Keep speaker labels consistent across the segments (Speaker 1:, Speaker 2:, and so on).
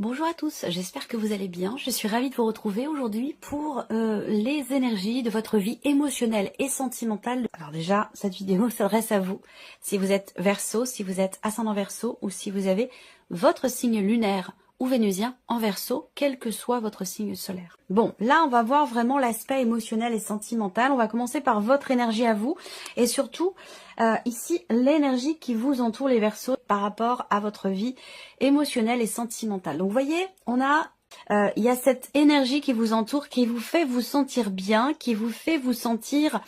Speaker 1: Bonjour à tous, j'espère que vous allez bien. Je suis ravie de vous retrouver aujourd'hui pour les énergies de votre vie émotionnelle et sentimentale. Alors déjà, cette vidéo s'adresse à vous. Si vous êtes Verseau, si vous êtes ascendant Verseau ou si vous avez votre signe lunaire ou vénusien en Verseau, quel que soit votre signe solaire. Bon, là on va voir vraiment l'aspect émotionnel et sentimental. On va commencer par votre énergie à vous et surtout ici l'énergie qui vous entoure les Verseaux par rapport à votre vie émotionnelle et sentimentale. Donc vous voyez, il y a cette énergie qui vous entoure, qui vous fait vous sentir bien, qui vous fait vous sentir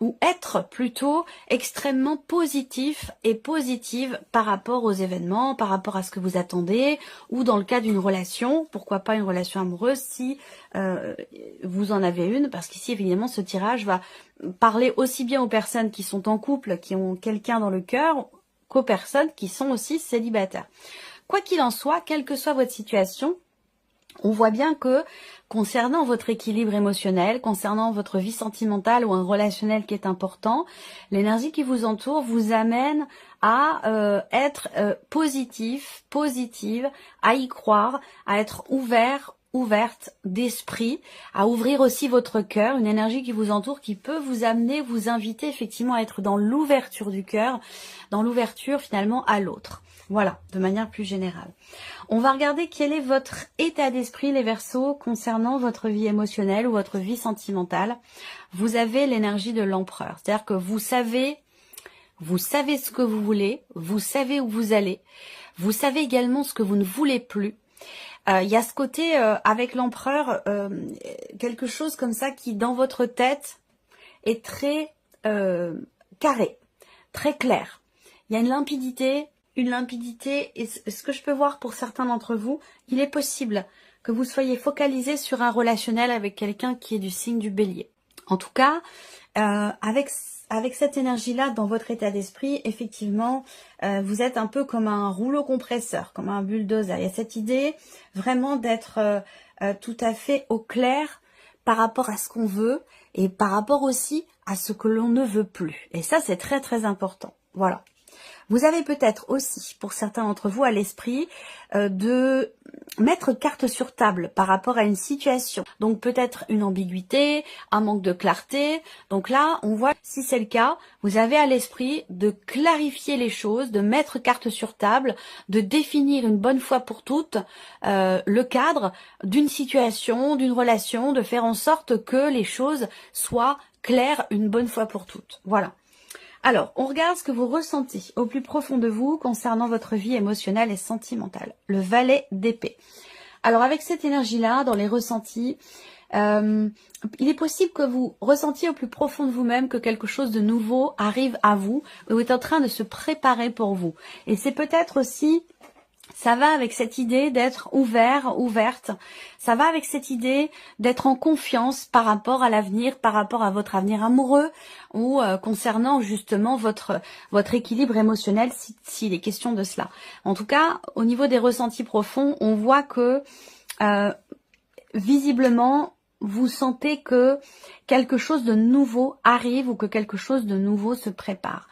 Speaker 1: ou être plutôt extrêmement positif et positive par rapport aux événements, par rapport à ce que vous attendez, ou dans le cas d'une relation, pourquoi pas une relation amoureuse si vous en avez une, parce qu'ici évidemment ce tirage va parler aussi bien aux personnes qui sont en couple, qui ont quelqu'un dans le cœur, qu'aux personnes qui sont aussi célibataires. Quoi qu'il en soit, quelle que soit votre situation, on voit bien que concernant votre équilibre émotionnel, concernant votre vie sentimentale ou un relationnel qui est important, l'énergie qui vous entoure vous amène à être positive, à y croire, à être ouverte d'esprit, à ouvrir aussi votre cœur, une énergie qui vous entoure qui peut vous amener, vous inviter effectivement à être dans l'ouverture du cœur, dans l'ouverture finalement à l'autre. Voilà, de manière plus générale. On va regarder quel est votre état d'esprit, les Verseaux, concernant votre vie émotionnelle ou votre vie sentimentale. Vous avez l'énergie de l'empereur, c'est-à-dire que vous savez ce que vous voulez, vous savez où vous allez, vous savez également ce que vous ne voulez plus. Il y a ce côté, avec l'empereur, quelque chose comme ça qui, dans votre tête, est très carré, très clair. Il y a une limpidité, et ce que je peux voir pour certains d'entre vous, il est possible que vous soyez focalisé sur un relationnel avec quelqu'un qui est du signe du Bélier. En tout cas, avec cette énergie-là dans votre état d'esprit, effectivement, vous êtes un peu comme un rouleau compresseur, comme un bulldozer. Il y a cette idée vraiment d'être tout à fait au clair par rapport à ce qu'on veut et par rapport aussi à ce que l'on ne veut plus. Et ça, c'est très très important. Voilà. Vous avez peut-être aussi, pour certains d'entre vous, à l'esprit de mettre carte sur table par rapport à une situation. Donc peut-être une ambiguïté, un manque de clarté. Donc là, on voit, si c'est le cas, vous avez à l'esprit de clarifier les choses, de mettre carte sur table, de définir une bonne fois pour toutes le cadre d'une situation, d'une relation, de faire en sorte que les choses soient claires une bonne fois pour toutes. Voilà. Alors, on regarde ce que vous ressentez au plus profond de vous concernant votre vie émotionnelle et sentimentale. Le valet d'épée. Alors, avec cette énergie-là, dans les ressentis, il est possible que vous ressentiez au plus profond de vous-même que quelque chose de nouveau arrive à vous ou est en train de se préparer pour vous. Et c'est peut-être aussi... Ça va avec cette idée d'être ouverte. Ça va avec cette idée d'être en confiance par rapport à l'avenir, par rapport à votre avenir amoureux ou concernant justement votre équilibre émotionnel s'il est question de cela. En tout cas, au niveau des ressentis profonds, on voit que visiblement, vous sentez que quelque chose de nouveau arrive ou que quelque chose de nouveau se prépare.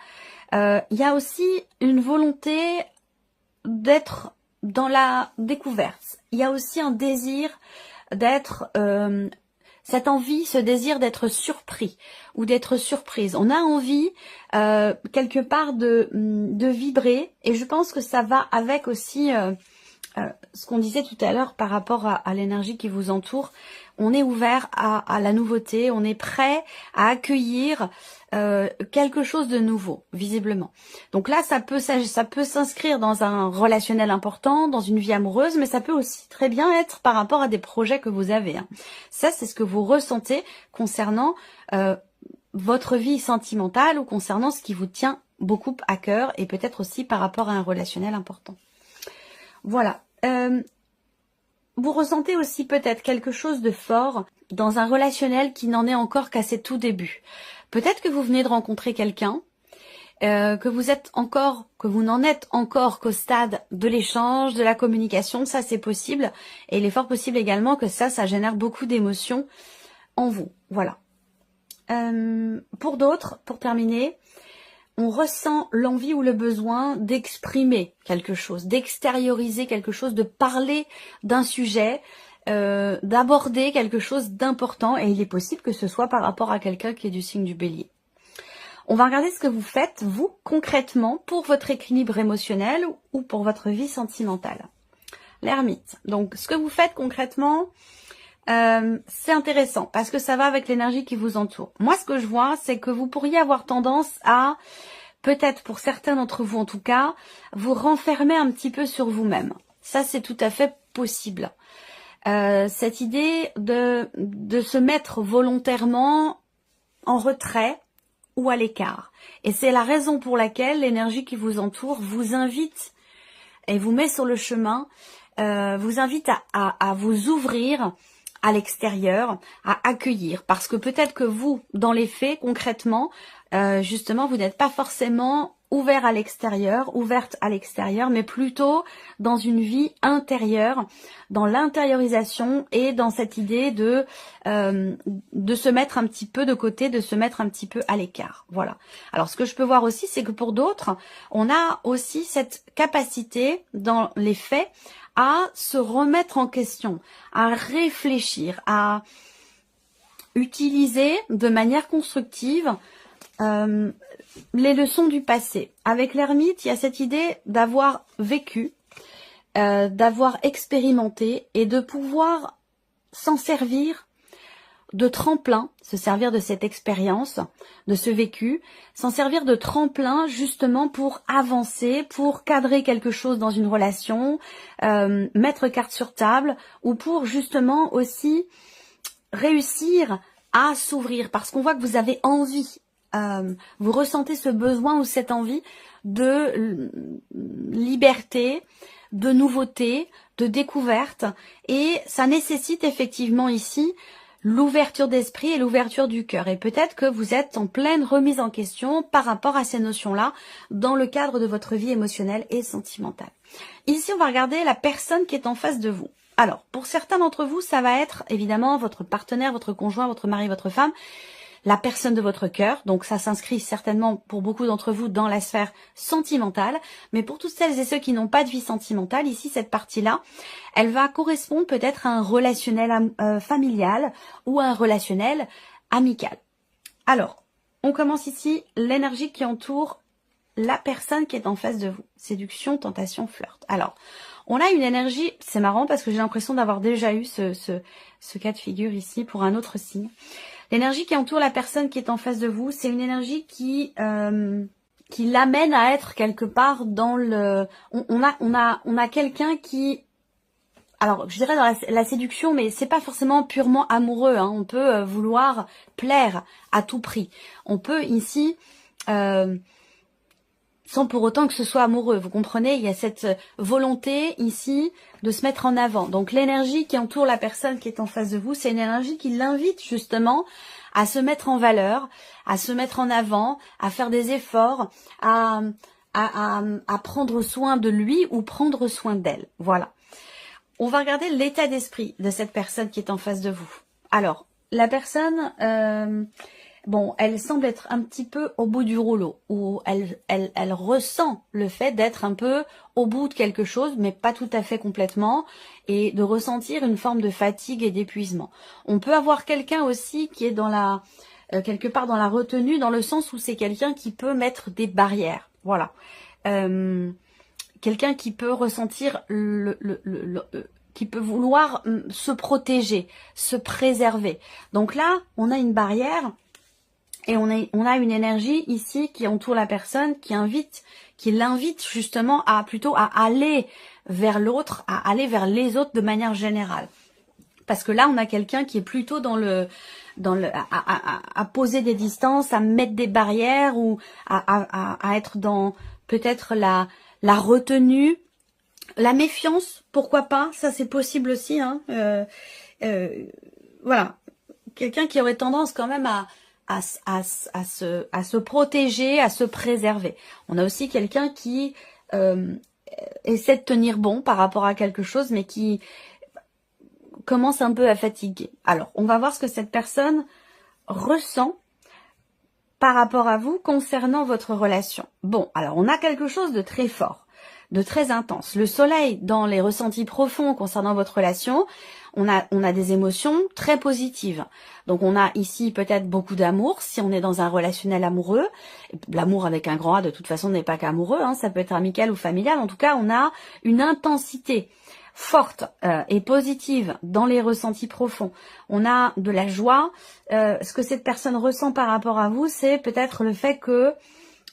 Speaker 1: Il y a aussi une volonté d'être dans la découverte. Il y a aussi un désir d'être, cette envie, ce désir d'être surpris ou d'être surprise. On a envie quelque part de vibrer et je pense que ça va avec aussi ce qu'on disait tout à l'heure par rapport à l'énergie qui vous entoure. On est ouvert à la nouveauté, on est prêt à accueillir quelque chose de nouveau, visiblement. Donc là, ça peut s'inscrire dans un relationnel important, dans une vie amoureuse, mais ça peut aussi très bien être par rapport à des projets que vous avez. Ça, c'est ce que vous ressentez concernant votre vie sentimentale ou concernant ce qui vous tient beaucoup à cœur et peut-être aussi par rapport à un relationnel important. Voilà. Vous ressentez aussi peut-être quelque chose de fort dans un relationnel qui n'en est encore qu'à ses tout débuts. Peut-être que vous venez de rencontrer quelqu'un, que vous n'en êtes encore qu'au stade de l'échange, de la communication, ça c'est possible. Et il est fort possible également que ça génère beaucoup d'émotions en vous. Voilà. Pour d'autres, pour terminer, on ressent l'envie ou le besoin d'exprimer quelque chose, d'extérioriser quelque chose, de parler d'un sujet, d'aborder quelque chose d'important, et il est possible que ce soit par rapport à quelqu'un qui est du signe du Bélier. On va regarder ce que vous faites, vous, concrètement, pour votre équilibre émotionnel ou pour votre vie sentimentale. L'ermite. Donc, ce que vous faites concrètement, c'est intéressant parce que ça va avec l'énergie qui vous entoure. Moi, ce que je vois, c'est que vous pourriez avoir tendance à, peut-être pour certains d'entre vous en tout cas, vous renfermer un petit peu sur vous-même. Ça, c'est tout à fait possible. Cette idée de se mettre volontairement en retrait ou à l'écart. Et c'est la raison pour laquelle l'énergie qui vous entoure vous invite et vous met sur le chemin, vous invite à vous ouvrir à l'extérieur, à accueillir. Parce que peut-être que vous, dans les faits, concrètement, justement, vous n'êtes pas forcément ouvert à l'extérieur, ouverte à l'extérieur, mais plutôt dans une vie intérieure, dans l'intériorisation et dans cette idée de se mettre un petit peu de côté, de se mettre un petit peu à l'écart. Voilà. Alors, ce que je peux voir aussi, c'est que pour d'autres, on a aussi cette capacité, dans les faits, à se remettre en question, à réfléchir, à utiliser de manière constructive les leçons du passé. Avec l'ermite, il y a cette idée d'avoir vécu, d'avoir expérimenté et de pouvoir s'en servir de tremplin, se servir de cette expérience, de ce vécu, s'en servir de tremplin justement pour avancer, pour cadrer quelque chose dans une relation, mettre carte sur table, ou pour justement aussi réussir à s'ouvrir, parce qu'on voit que vous avez envie, vous ressentez ce besoin ou cette envie de liberté, de nouveauté, de découverte, et ça nécessite effectivement ici l'ouverture d'esprit et l'ouverture du cœur. Et peut-être que vous êtes en pleine remise en question par rapport à ces notions-là dans le cadre de votre vie émotionnelle et sentimentale. Ici, on va regarder la personne qui est en face de vous. Alors, pour certains d'entre vous, ça va être évidemment votre partenaire, votre conjoint, votre mari, votre femme, la personne de votre cœur. Donc ça s'inscrit certainement pour beaucoup d'entre vous dans la sphère sentimentale. Mais pour toutes celles et ceux qui n'ont pas de vie sentimentale, ici, cette partie-là, elle va correspondre peut-être à un relationnel familial ou à un relationnel amical. Alors, on commence ici l'énergie qui entoure la personne qui est en face de vous. Séduction, tentation, flirt. Alors, on a une énergie, c'est marrant parce que j'ai l'impression d'avoir déjà eu ce cas de figure ici pour un autre signe. L'énergie qui entoure la personne qui est en face de vous, c'est une énergie qui l'amène à être quelque part dans le... On a quelqu'un qui... Alors, je dirais dans la séduction, mais c'est pas forcément purement amoureux. Hein. On peut vouloir plaire à tout prix. On peut ici... sans pour autant que ce soit amoureux. Vous comprenez, il y a cette volonté ici de se mettre en avant. Donc l'énergie qui entoure la personne qui est en face de vous, c'est une énergie qui l'invite justement à se mettre en valeur, à se mettre en avant, à faire des efforts, à prendre soin de lui ou prendre soin d'elle. Voilà. On va regarder l'état d'esprit de cette personne qui est en face de vous. Alors, la personne... bon, elle semble être un petit peu au bout du rouleau, ou elle ressent le fait d'être un peu au bout de quelque chose, mais pas tout à fait complètement, et de ressentir une forme de fatigue et d'épuisement. On peut avoir quelqu'un aussi qui est dans quelque part dans la retenue, dans le sens où c'est quelqu'un qui peut mettre des barrières. Voilà. Quelqu'un qui peut ressentir qui peut vouloir se protéger, se préserver. Donc là, on a une barrière. Et on a une énergie ici qui entoure la personne, qui l'invite justement à aller vers l'autre, à aller vers les autres de manière générale. Parce que là, on a quelqu'un qui est plutôt à poser des distances, à mettre des barrières ou à être dans peut-être la retenue, la méfiance, pourquoi pas, ça c'est possible aussi. Hein. Voilà, quelqu'un qui aurait tendance quand même à se protéger, à se préserver. On a aussi quelqu'un qui essaie de tenir bon par rapport à quelque chose, mais qui commence un peu à fatiguer. Alors, on va voir ce que cette personne ressent par rapport à vous concernant votre relation. Bon, alors on a quelque chose de très fort, de très intense. Le soleil dans les ressentis profonds concernant votre relation, on a des émotions très positives. Donc on a ici peut-être beaucoup d'amour, si on est dans un relationnel amoureux. L'amour avec un grand A de toute façon n'est pas qu'amoureux, hein, ça peut être amical ou familial. En tout cas, on a une intensité forte et positive dans les ressentis profonds. On a de la joie. Ce que cette personne ressent par rapport à vous, c'est peut-être le fait que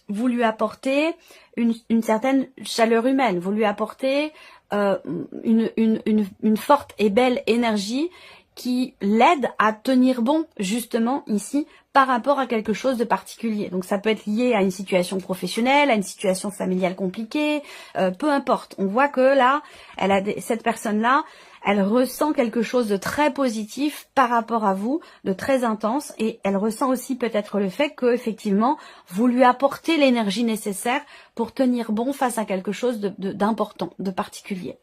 Speaker 1: vous lui apportez une certaine chaleur humaine, vous lui apportez une forte et belle énergie qui l'aide à tenir bon, justement, ici, par rapport à quelque chose de particulier. Donc ça peut être lié à une situation professionnelle, à une situation familiale compliquée, peu importe. On voit que là, cette personne-là, elle ressent quelque chose de très positif par rapport à vous, de très intense, et elle ressent aussi peut-être le fait que, effectivement, vous lui apportez l'énergie nécessaire pour tenir bon face à quelque chose d'important, de particulier.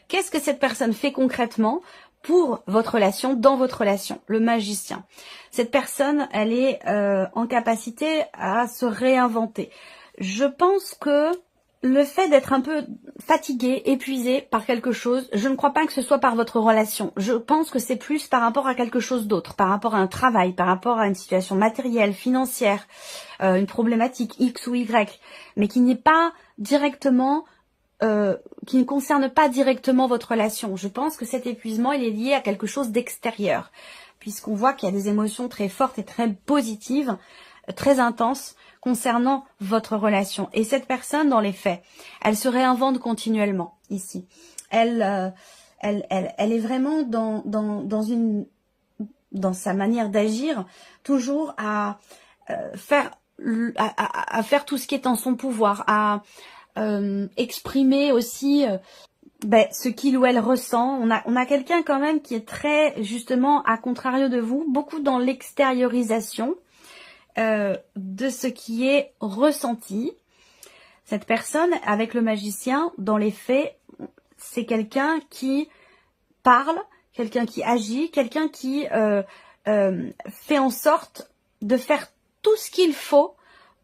Speaker 1: Qu'est-ce que cette personne fait concrètement pour votre relation, dans votre relation? Le magicien. Cette personne, elle est en capacité à se réinventer. Je pense que le fait d'être un peu fatigué, épuisé par quelque chose, je ne crois pas que ce soit par votre relation. Je pense que c'est plus par rapport à quelque chose d'autre, par rapport à un travail, par rapport à une situation matérielle, financière, une problématique X ou Y, mais qui n'est pas directement, qui ne concerne pas directement votre relation. Je pense que cet épuisement, il est lié à quelque chose d'extérieur, puisqu'on voit qu'il y a des émotions très fortes et très positives, très intenses, concernant votre relation. Et cette personne, dans les faits, elle se réinvente continuellement ici. Elle est vraiment dans sa manière d'agir, toujours à faire tout ce qui est en son pouvoir, à exprimer aussi ce qu'il ou elle ressent. On a quelqu'un quand même qui est très, justement, à contrario de vous, beaucoup dans l'extériorisation de ce qui est ressenti. Cette personne, avec le magicien, dans les faits, c'est quelqu'un qui parle, quelqu'un qui agit, quelqu'un qui fait en sorte de faire tout ce qu'il faut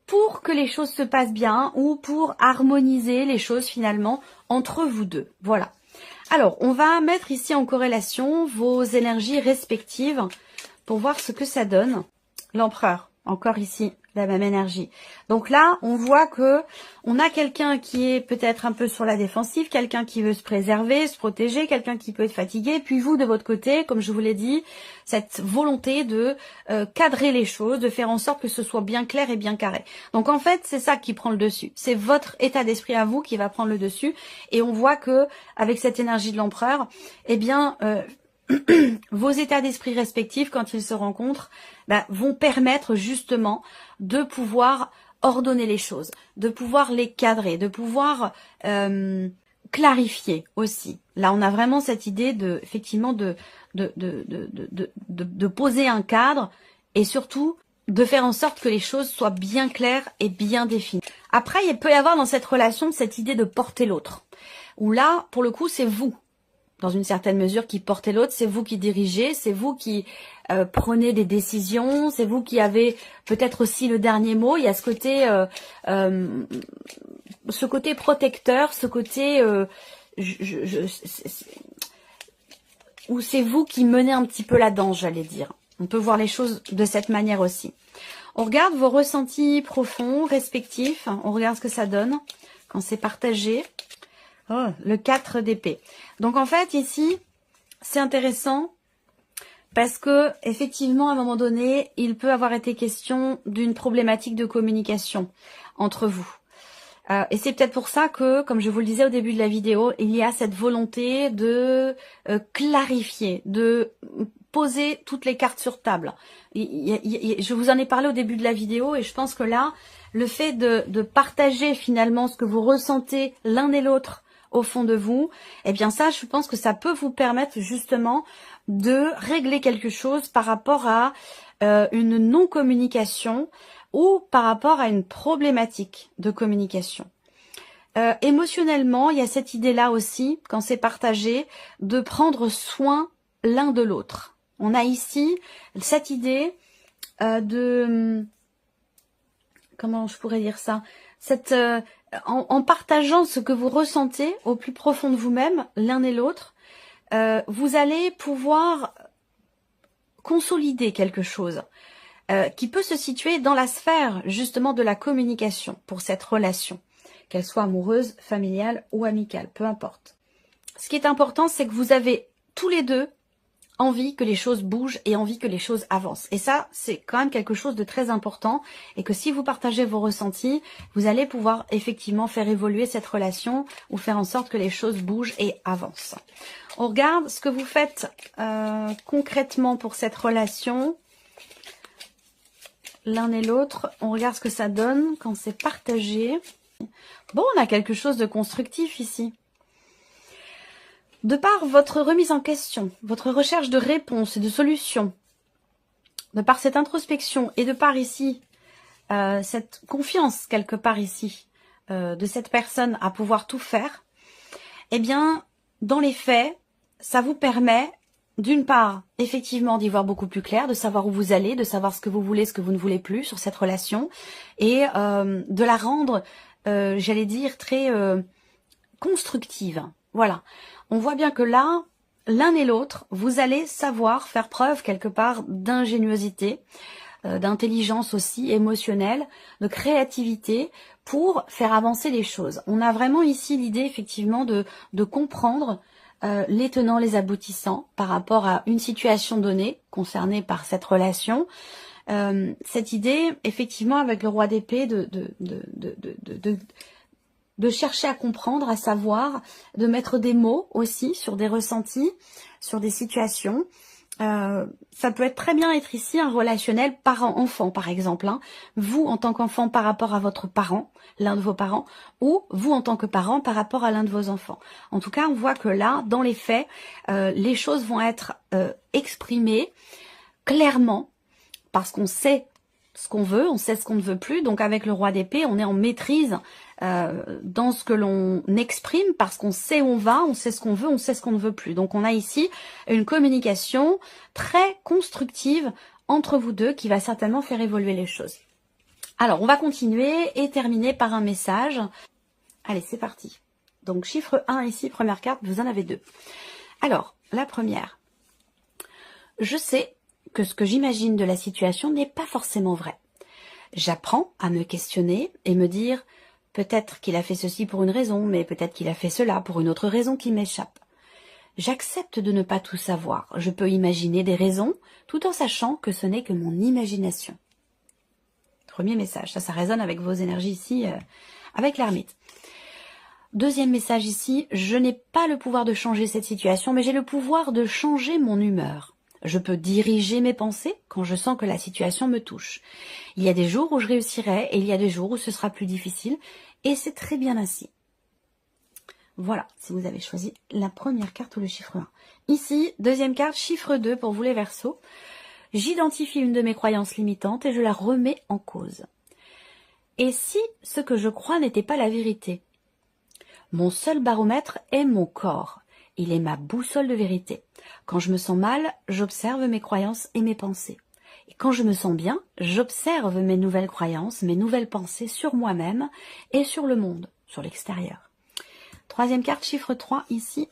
Speaker 1: pour que les choses se passent bien ou pour harmoniser les choses finalement entre vous deux. Voilà. Alors, on va mettre ici en corrélation vos énergies respectives pour voir ce que ça donne. L'empereur. Encore ici, la même énergie. Donc là, on voit que on a quelqu'un qui est peut-être un peu sur la défensive, quelqu'un qui veut se préserver, se protéger, quelqu'un qui peut être fatigué. Puis vous, de votre côté, comme je vous l'ai dit, cette volonté de cadrer les choses, de faire en sorte que ce soit bien clair et bien carré. Donc en fait, c'est ça qui prend le dessus. C'est votre état d'esprit à vous qui va prendre le dessus. Et on voit que avec cette énergie de l'empereur, eh bien... vos états d'esprit respectifs, quand ils se rencontrent, vont permettre justement de pouvoir ordonner les choses, de pouvoir les cadrer, de pouvoir clarifier aussi. Là, on a vraiment cette idée de, effectivement, de poser un cadre et surtout de faire en sorte que les choses soient bien claires et bien définies. Après, il peut y avoir dans cette relation cette idée de porter l'autre, où là, pour le coup, c'est vous, dans une certaine mesure, qui portez l'autre, c'est vous qui dirigez, c'est vous qui prenez des décisions, c'est vous qui avez peut-être aussi le dernier mot. Il y a ce côté protecteur, ce côté où c'est vous qui menez un petit peu la danse, j'allais dire. On peut voir les choses de cette manière aussi. On regarde vos ressentis profonds, respectifs, on regarde ce que ça donne quand c'est partagé. Oh, le 4 d'épée. Donc en fait ici, c'est intéressant parce que effectivement à un moment donné, il peut avoir été question d'une problématique de communication entre vous. Et c'est peut-être pour ça que, comme je vous le disais au début de la vidéo, il y a cette volonté de clarifier, de poser toutes les cartes sur table. Je vous en ai parlé au début de la vidéo et je pense que là, le fait de partager finalement ce que vous ressentez l'un et l'autre au fond de vous, eh bien ça, je pense que ça peut vous permettre justement de régler quelque chose par rapport à une non-communication ou par rapport à une problématique de communication. Émotionnellement, il y a cette idée-là aussi, quand c'est partagé, de prendre soin l'un de l'autre. On a ici cette idée de comment je pourrais dire ça, en partageant ce que vous ressentez au plus profond de vous-même, l'un et l'autre, vous allez pouvoir consolider quelque chose qui peut se situer dans la sphère justement de la communication pour cette relation, qu'elle soit amoureuse, familiale ou amicale, peu importe. Ce qui est important, c'est que vous avez tous les deux envie que les choses bougent et envie que les choses avancent. Et ça, c'est quand même quelque chose de très important et que si vous partagez vos ressentis, vous allez pouvoir effectivement faire évoluer cette relation ou faire en sorte que les choses bougent et avancent. On regarde ce que vous faites concrètement pour cette relation, l'un et l'autre. On regarde ce que ça donne quand c'est partagé. Bon, on a quelque chose de constructif ici. De par votre remise en question, votre recherche de réponses et de solutions, de par cette introspection et de par ici, cette confiance quelque part ici, de cette personne à pouvoir tout faire, eh bien, dans les faits, ça vous permet, d'une part, effectivement, d'y voir beaucoup plus clair, de savoir où vous allez, de savoir ce que vous voulez, ce que vous ne voulez plus sur cette relation, et de la rendre, j'allais dire, très constructive. Voilà. On voit bien que là, l'un et l'autre, vous allez savoir faire preuve quelque part d'ingéniosité, d'intelligence aussi émotionnelle, de créativité pour faire avancer les choses. On a vraiment ici l'idée effectivement de comprendre les tenants, les aboutissants par rapport à une situation donnée concernée par cette relation. Cette idée, effectivement, avec le roi d'épée, de chercher à comprendre, à savoir, de mettre des mots aussi sur des ressentis, sur des situations. Ça peut être très bien être ici un relationnel parent-enfant, par exemple. Hein. Vous, en tant qu'enfant, par rapport à votre parent, l'un de vos parents, ou vous, en tant que parent, par rapport à l'un de vos enfants. En tout cas, on voit que là, dans les faits, les choses vont être exprimées clairement, parce qu'on sait ce qu'on veut, on sait ce qu'on ne veut plus. Donc avec le roi d'épée, on est en maîtrise dans ce que l'on exprime parce qu'on sait où on va, on sait ce qu'on veut, on sait ce qu'on ne veut plus. Donc on a ici une communication très constructive entre vous deux qui va certainement faire évoluer les choses. Alors on va continuer et terminer par un message. Allez, c'est parti. Donc chiffre 1 ici, première carte, vous en avez deux. Alors, la première. Je sais que ce que j'imagine de la situation n'est pas forcément vrai. J'apprends à me questionner et me dire peut-être qu'il a fait ceci pour une raison, mais peut-être qu'il a fait cela pour une autre raison qui m'échappe. J'accepte de ne pas tout savoir. Je peux imaginer des raisons tout en sachant que ce n'est que mon imagination. Premier message, ça résonne avec vos énergies ici, avec l'ermite. Deuxième message ici, je n'ai pas le pouvoir de changer cette situation, mais j'ai le pouvoir de changer mon humeur. Je peux diriger mes pensées quand je sens que la situation me touche. Il y a des jours où je réussirai et il y a des jours où ce sera plus difficile. Et c'est très bien ainsi. Voilà, si vous avez choisi la première carte ou le chiffre 1. Ici, deuxième carte, chiffre 2 pour vous les Verseaux. J'identifie une de mes croyances limitantes et je la remets en cause. Et si ce que je crois n'était pas la vérité? Mon seul baromètre est mon corps. Il est ma boussole de vérité. Quand je me sens mal, j'observe mes croyances et mes pensées. Et quand je me sens bien, j'observe mes nouvelles croyances, mes nouvelles pensées sur moi-même et sur le monde, sur l'extérieur. Troisième carte, chiffre 3, ici.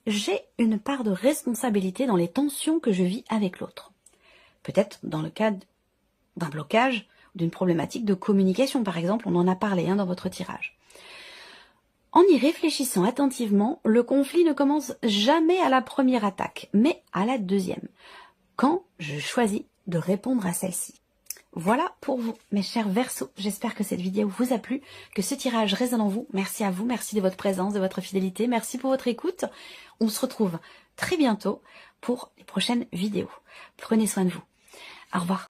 Speaker 1: J'ai une part de responsabilité dans les tensions que je vis avec l'autre. Peut-être dans le cadre d'un blocage, d'une problématique de communication, par exemple, on en a parlé dans votre tirage. En y réfléchissant attentivement, le conflit ne commence jamais à la première attaque, mais à la deuxième, quand je choisis de répondre à celle-ci. Voilà pour vous, mes chers Verseaux. J'espère que cette vidéo vous a plu, que ce tirage résonne en vous. Merci à vous, merci de votre présence, de votre fidélité, merci pour votre écoute. On se retrouve très bientôt pour les prochaines vidéos. Prenez soin de vous. Au revoir.